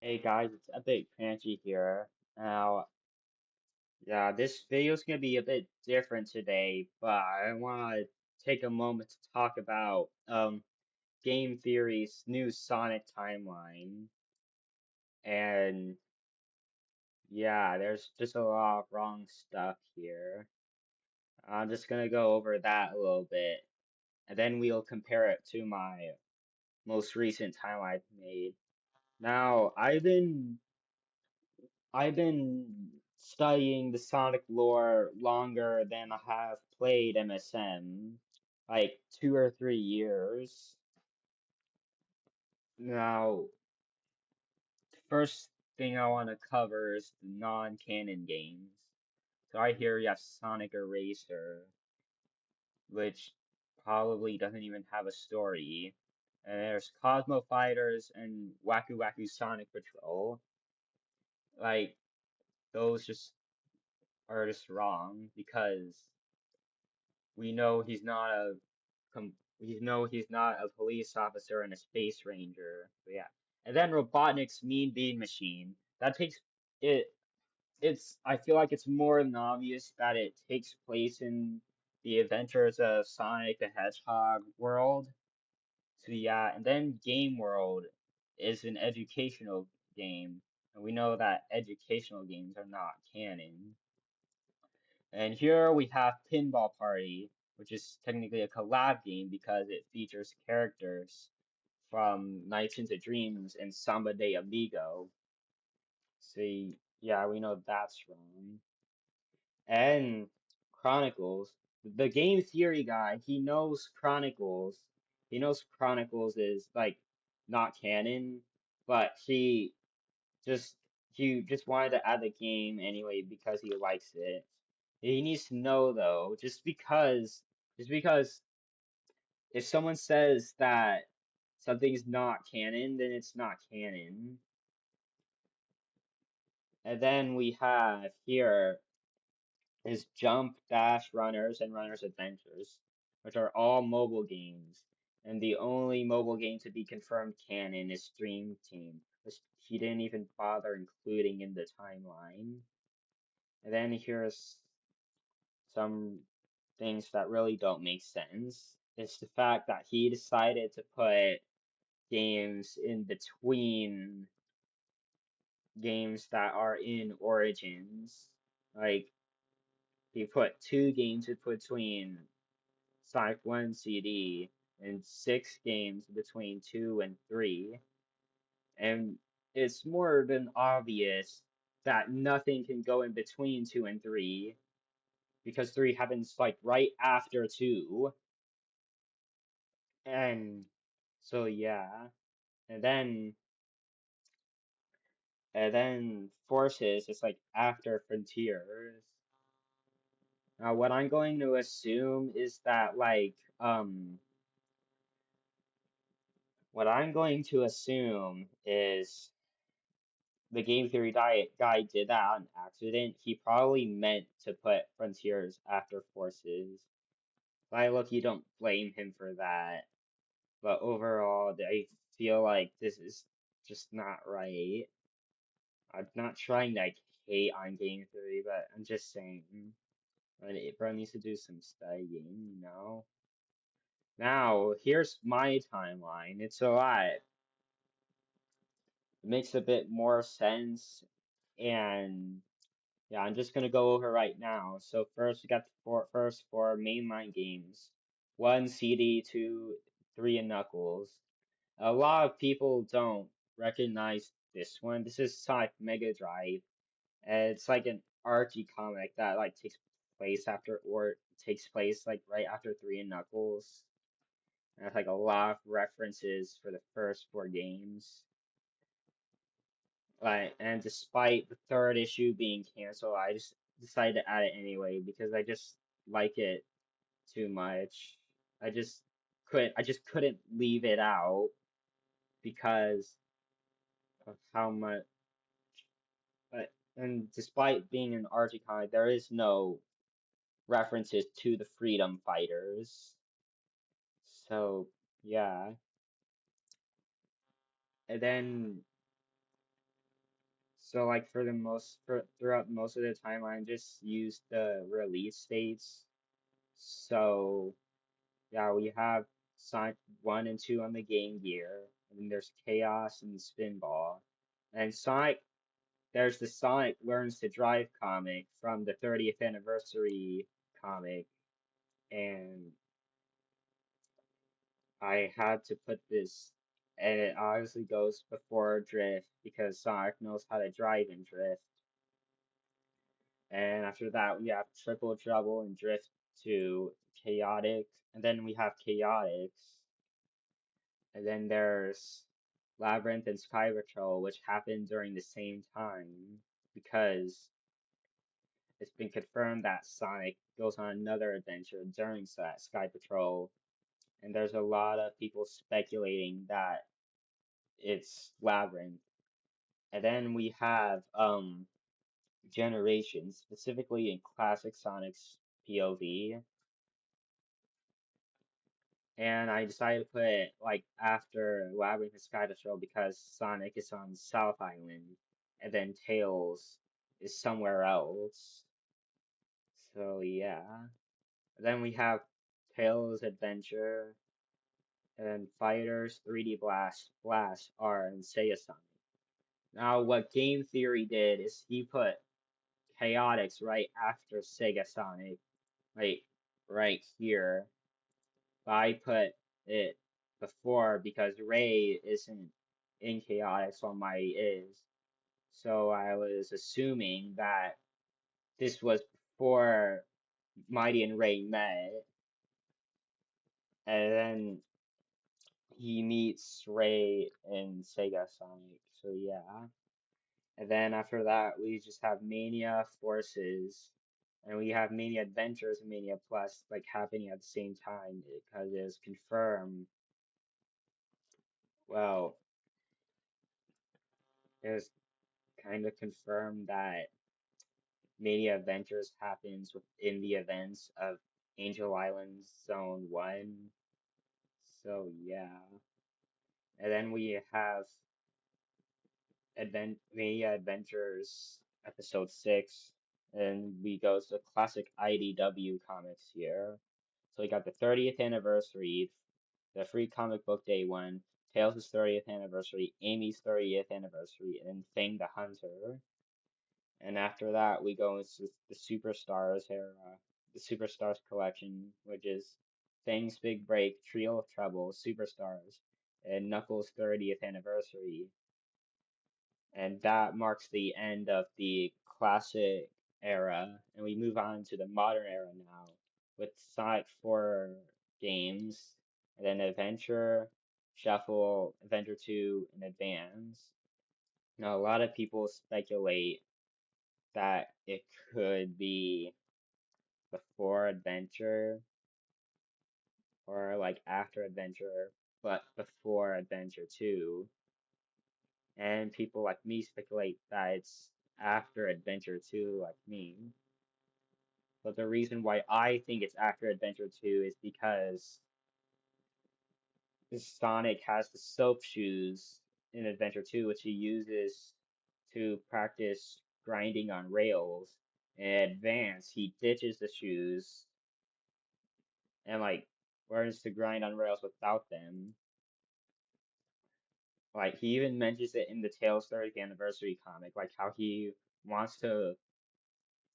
Hey guys, it's Epic Panty here. Now, yeah, this video is gonna be a bit different today, but I want to take a moment to talk about Game Theory's new Sonic timeline. And yeah, there's just a lot of wrong stuff here. I'm just gonna go over that a little bit, and then we'll compare it to my most recent timeline I've made. Now, I've been studying the Sonic lore longer than I have played MSM, like 2 or 3 years. Now, first thing I want to cover is the non-canon games. So I hear you have Sonic Eraser, which probably doesn't even have a story. And there's Cosmo Fighters and Waku Waku Sonic Patrol. Like, those just are just wrong because we know he's not a he's not a police officer and a space ranger. But yeah. And then Robotnik's Mean Bean Machine. That takes it I feel like it's more than obvious that it takes place in the adventures of Sonic the Hedgehog world. So yeah, and then Game World is an educational game. And we know that educational games are not canon. And here we have Pinball Party, which is technically a collab game because it features characters from Nights into Dreams and Samba de Amigo. See, yeah, we know that's wrong. And Chronicles, the game theory guy, he knows Chronicles. He knows Chronicles is like not canon, but just he just wanted to add the game anyway because he likes it. He needs to know though, just because if someone says that something's not canon, then it's not canon. And then we have here is Jump, Dash, Runners, and Runners Adventures, which are all mobile games. And the only mobile game to be confirmed canon is Stream Team, which he didn't even bother including in the timeline. And then here's some things that really don't make sense. It's the fact that he decided to put games in between games that are in Origins. Like, he put two games in between Sonic 1 CD and six games between 2 and 3. And it's more than obvious that nothing can go in between 2 and 3 because 3 happens like right after 2. And so yeah, and then Forces is like after Frontiers. Now what I'm going to assume is that what I'm going to assume is the game theory guy did that on accident. He probably meant to put Frontiers after Forces. By look, you don't blame him for that. But overall, I feel like this is just not right. I'm not trying to like hate on game theory, but I'm just saying, bro needs to do some studying. Now, here's my timeline. It's a lot. It makes a bit more sense, and yeah, I'm just gonna go over right now. So first, we got the first four mainline games: one CD, two, three, and Knuckles. A lot of people don't recognize this one. This is Sonic Mega Drive. And it's like an Archie comic that like takes place like right after Three and Knuckles. And it's like a lot of references for the first four games. Like, and despite the third issue being canceled, I just decided to add it anyway because I just like it too much. I just couldn't leave it out because of how much. And despite being an Archie comic, there is no references to the freedom fighters. So yeah, and then So like throughout most of the timeline, just use the release states. So yeah, we have Sonic 1 and 2 on the Game Gear, and then there's Chaos and Spinball. And there's the Sonic Learns to Drive comic from the 30th anniversary comic, and I had to put this, and it obviously goes before Drift because Sonic knows how to drive in Drift. And after that, we have Triple Trouble and Drift to Chaotic, and then we have Chaotix, and then there's Labyrinth and Sky Patrol, which happened during the same time because it's been confirmed that Sonic goes on another adventure during Sky Patrol, and there's a lot of people speculating that it's Labyrinth. And then we have Generations, specifically in Classic Sonic's POV. And I decided to put it like after Labyrinth and Sky Patrol because Sonic is on South Island, and then Tails is somewhere else. So yeah. Then we have Tails Adventure, and then Fighters, 3D Blast are in Sega Sonic. Now, what Game Theory did is he put Chaotix right after Sega Sonic, like right here. But I put it before because Ray isn't in Chaotix while Mighty is. So I was assuming that this was before Mighty and Ray met, and then he meets Ray in Sega Sonic. So yeah. And then after that, we just have Mania Forces, and we have Mania Adventures and Mania Plus like happening at the same time because it was confirmed. Well, it was kind of confirmed that Mania Adventures happens within the events of Angel Island Zone 1. So yeah. And then we have Mania Adventures episode 6, and we go to the classic IDW comics here. So we got the 30th anniversary, the Free Comic Book Day one, Tails' 30th anniversary, Amy's 30th anniversary, and Fang the Hunter. And after that, we go into the Superstars era, the Superstars collection, which is Fang's Big Break, Trio of Trouble, Superstars, and Knuckles' 30th anniversary. And that marks the end of the classic era, and we move on to the modern era now with Sonic 4 games, and then Adventure, Shuffle, Adventure 2, and Advance. Now, a lot of people speculate that it could be before Adventure or like after Adventure, but before Adventure 2. And people like me speculate that it's after Adventure 2, like me. But the reason why I think it's after Adventure 2 is because Sonic has the soap shoes in Adventure 2, which he uses to practice grinding on rails. In Advance, he ditches the shoes and like learns to grind on rails without them. Like he even mentions it in the Tails 30th anniversary comic, like how he wants to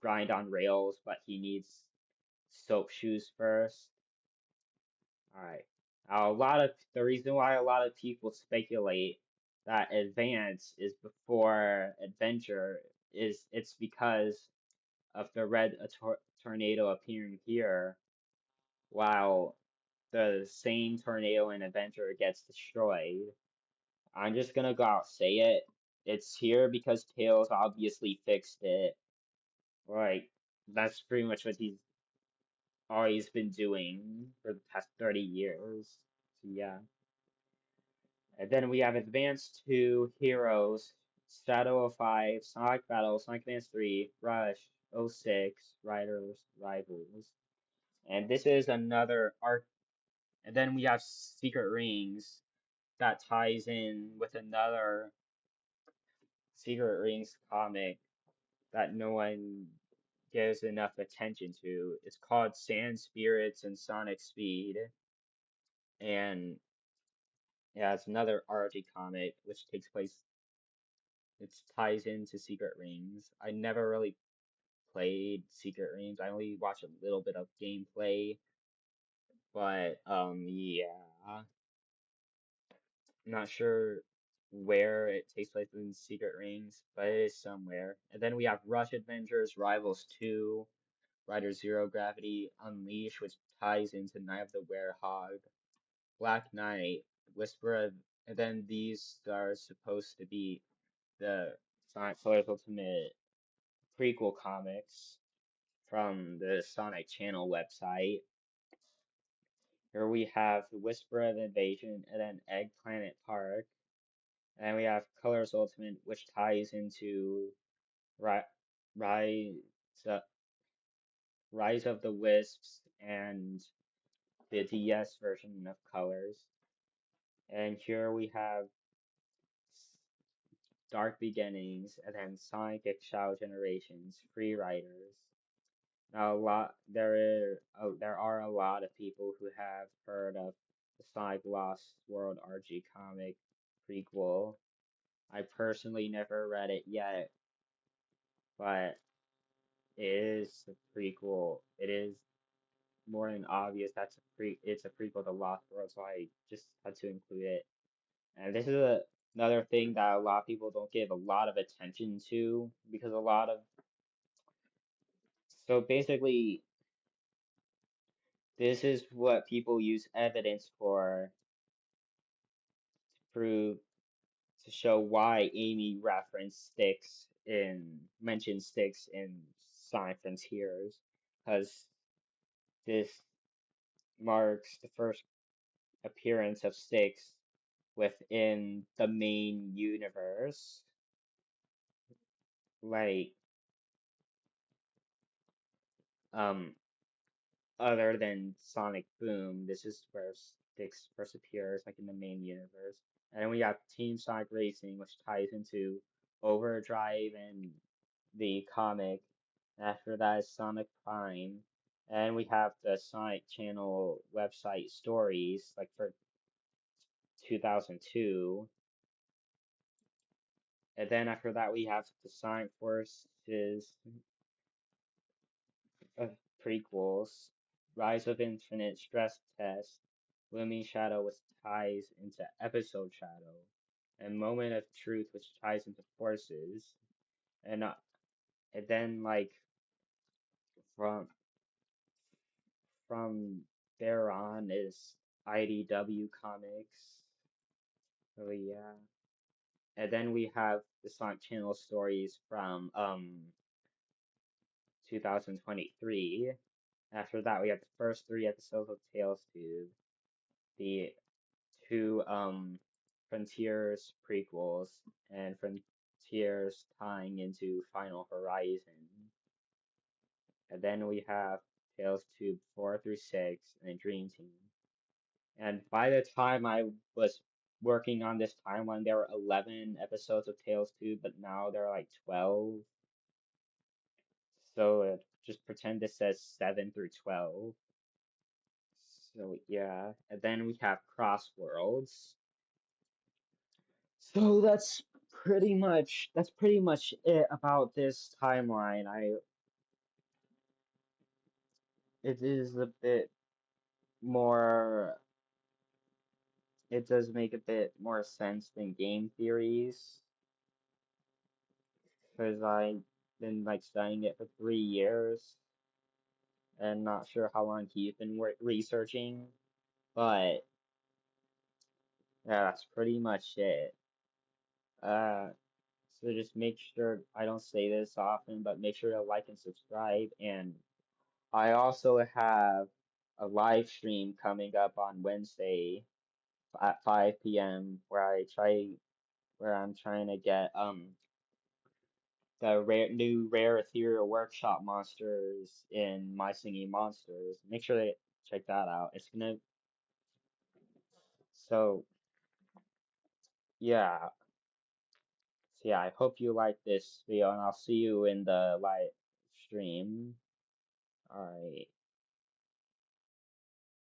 grind on rails, but he needs soap shoes first. Alright. The reason why a lot of people speculate that Advance is before Adventure is it's because of the tornado appearing here, while the same tornado in Adventure gets destroyed. I'm just gonna go out say it. It's here because Tails obviously fixed it. Like that's pretty much what he's always been doing for the past 30 years. So yeah. And then we have Advance 2, Heroes, Shadow of 5, Sonic Battle, Sonic Advance 3, Rush, '06, Riders, Rivals. And this is another arc. And then we have Secret Rings that ties in with another Secret Rings comic that no one gives enough attention to. It's called Sand Spirits and Sonic Speed, and yeah, it's another RG comic which takes place. It ties into Secret Rings. I never really played Secret Rings. I only watched a little bit of gameplay, but yeah, I'm not sure where it takes place in Secret Rings, but it is somewhere. And then we have Rush Adventures, Rivals 2, Rider Zero Gravity, Unleash, which ties into Night of the Werehog, Black Knight, Whisper of, and then these are supposed to be the Sonic Colors Ultimate prequel comics from the Sonic Channel website. Here we have Whisper of Invasion and then Egg Planet Park. And we have Colors Ultimate, which ties into Ri Rise, Rise of the Wisps and the DS version of Colors. And here we have Dark Beginnings and then Sonic X-Shao Generations, Free Riders. Now, there are a lot of people who have heard of the Sonic Lost World RG comic prequel. I personally never read it yet, but it is a prequel. It is more than obvious it's a prequel to Lost World, so I just had to include it. And this is another thing that a lot of people don't give a lot of attention to because so basically this is what people use evidence for to prove to show why Amy mentioned Styx in Sonic Frontiers, because this marks the first appearance of Styx within the main universe. Like, um, other than Sonic Boom, this is where Styx first appears, like in the main universe. And then we have Team Sonic Racing, which ties into Overdrive and the comic. After that is Sonic Prime. And we have the Sonic Channel website stories, like for 2002. And then after that, we have the Sonic Forces prequels, Rise of Infinite, Stress Test, Looming Shadow, which ties into Episode Shadow, and Moment of Truth, which ties into Forces, and then like from from there on is IDW Comics. So yeah, and then we have the Sonic Channel stories from 2023. After that, we have the first three episodes of Tales Tube, the two Frontiers prequels, and Frontiers tying into Final Horizon. And then we have Tales Tube 4 through 6 and Dream Team. And by the time I was working on this timeline, there were 11 episodes of Tales Tube, but now there are like 12. So just pretend this says 7 through 12. So yeah, and then we have Cross Worlds. So that's pretty much it about this timeline. It is a bit more it does make a bit more sense than game theories because I've been like studying it for 3 years and not sure how long he's been researching, but yeah, that's pretty much it. Uh, so just make sure I don't say this often, but make sure to like and subscribe. And I also have a live stream coming up on Wednesday at 5 p.m. where I'm trying to get the new rare ethereal workshop monsters in My Singing Monsters. Make sure to check that out. So yeah. So yeah, I hope you like this video, and I'll see you in the live stream. All right.